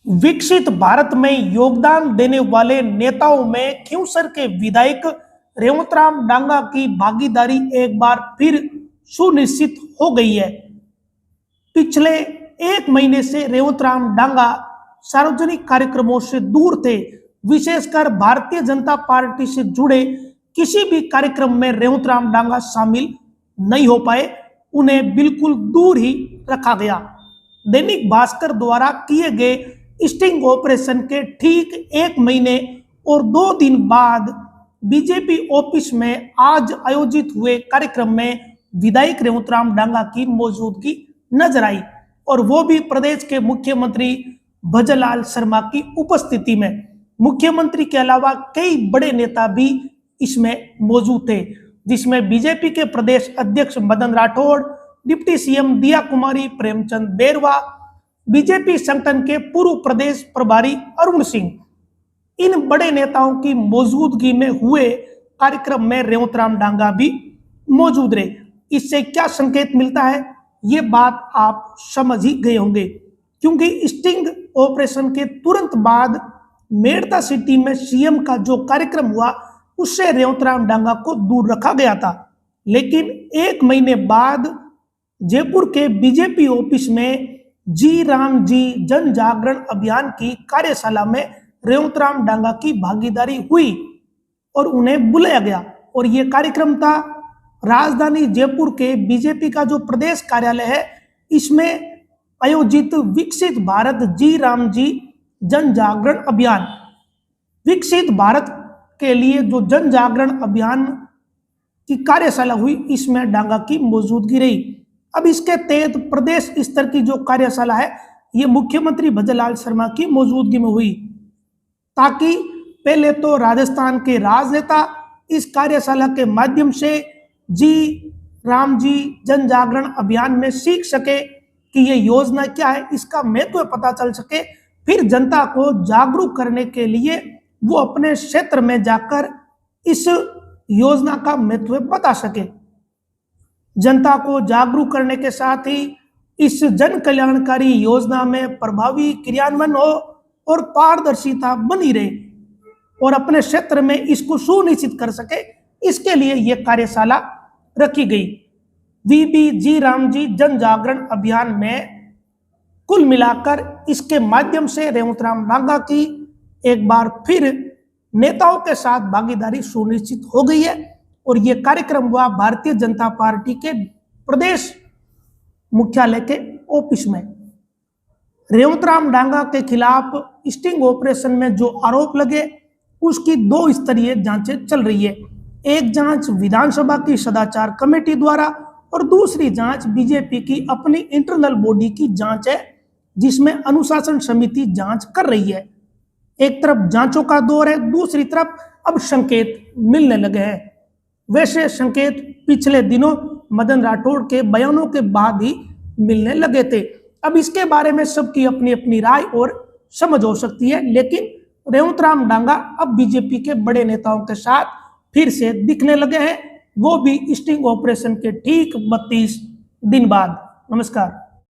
विकसित भारत में योगदान देने वाले नेताओं में खींवसर के विधायक रेवतराम डांगा की भागीदारी एक बार फिर सुनिश्चित हो गई है। पिछले एक महीने से रेवतराम डांगा सार्वजनिक कार्यक्रमों से दूर थे। विशेषकर भारतीय जनता पार्टी से जुड़े किसी भी कार्यक्रम में रेवतराम डांगा शामिल नहीं हो पाए, उन्हें बिल्कुल दूर ही रखा गया। दैनिक भास्कर द्वारा किए गए स्टिंग ऑपरेशन के ठीक एक महीने और 2 दिन बाद बीजेपी ऑफिस में आज आयोजित हुए कार्यक्रम में विधायक रेवतराम डांगा की मौजूदगी नजर आई, और वो भी प्रदेश के मुख्यमंत्री भजनलाल शर्मा की उपस्थिति में। मुख्यमंत्री के अलावा कई बड़े नेता भी इसमें मौजूद थे, जिसमें बीजेपी के प्रदेश अध्यक्ष मदन राठौड़, डिप्टी सीएम दिया कुमारी, प्रेमचंद बैरवा, बीजेपी संगठन के पूर्व प्रदेश प्रभारी अरुण सिंह। इन बड़े नेताओं की मौजूदगी में हुए कार्यक्रम में रेवतराम डांगा भी मौजूद रहे। इससे क्या संकेत मिलता है, ये बात आप समझ ही गए होंगे, क्योंकि स्टिंग ऑपरेशन के तुरंत बाद मेड़ता सिटी में सीएम का जो कार्यक्रम हुआ उससे रेवतराम डांगा को दूर रखा गया था। लेकिन एक महीने बाद जयपुर के बीजेपी ऑफिस में जी राम जी जन जागरण अभियान की कार्यशाला में रेवतराम डांगा की भागीदारी हुई और उन्हें बुलाया गया। और ये कार्यक्रम था राजधानी जयपुर के बीजेपी का जो प्रदेश कार्यालय है, इसमें आयोजित विकसित भारत जी राम जी जन जागरण अभियान। विकसित भारत के लिए जो जन जागरण अभियान की कार्यशाला हुई, इसमें डांगा की मौजूदगी रही। अब इसके तहत प्रदेश स्तर की जो कार्यशाला है, ये मुख्यमंत्री भजनलाल शर्मा की मौजूदगी में हुई, ताकि पहले तो राजस्थान के राजनेता इस कार्यशाला के माध्यम से जी राम जी जन जागरण अभियान में सीख सके कि ये योजना क्या है, इसका महत्व पता चल सके। फिर जनता को जागरूक करने के लिए वो अपने क्षेत्र में जाकर इस योजना का महत्व बता सके। जनता को जागरूक करने के साथ ही इस जन कल्याणकारी योजना में प्रभावी क्रियान्वयन हो और पारदर्शिता बनी रहे, और अपने क्षेत्र में इसको सुनिश्चित कर सके, इसके लिए यह कार्यशाला रखी गई। वीबी जी राम जी जन जागरण अभियान में कुल मिलाकर इसके माध्यम से रेवतराम डांगा की एक बार फिर नेताओं के साथ भागीदारी सुनिश्चित हो गई है। और यह कार्यक्रम हुआ भारतीय जनता पार्टी के प्रदेश मुख्यालय के ऑफिस में। रेवतराम डांगा के खिलाफ स्टिंग ऑपरेशन में जो आरोप लगे, उसकी 2 स्तरीय जांचें चल रही है। एक जांच विधानसभा की सदाचार कमेटी द्वारा और दूसरी जांच बीजेपी की अपनी इंटरनल बॉडी की जांच है, जिसमें अनुशासन समिति जांच कर रही है। एक तरफ जांचों का दौर है, दूसरी तरफ अब संकेत मिलने लगे हैं। वैसे संकेत पिछले दिनों मदन राठौड़ के बयानों के बाद ही मिलने लगे थे। अब इसके बारे में सबकी अपनी अपनी राय और समझ हो सकती है, लेकिन रेवतराम डांगा अब बीजेपी के बड़े नेताओं के साथ फिर से दिखने लगे हैं, वो भी स्टिंग ऑपरेशन के ठीक 32 दिन बाद। नमस्कार।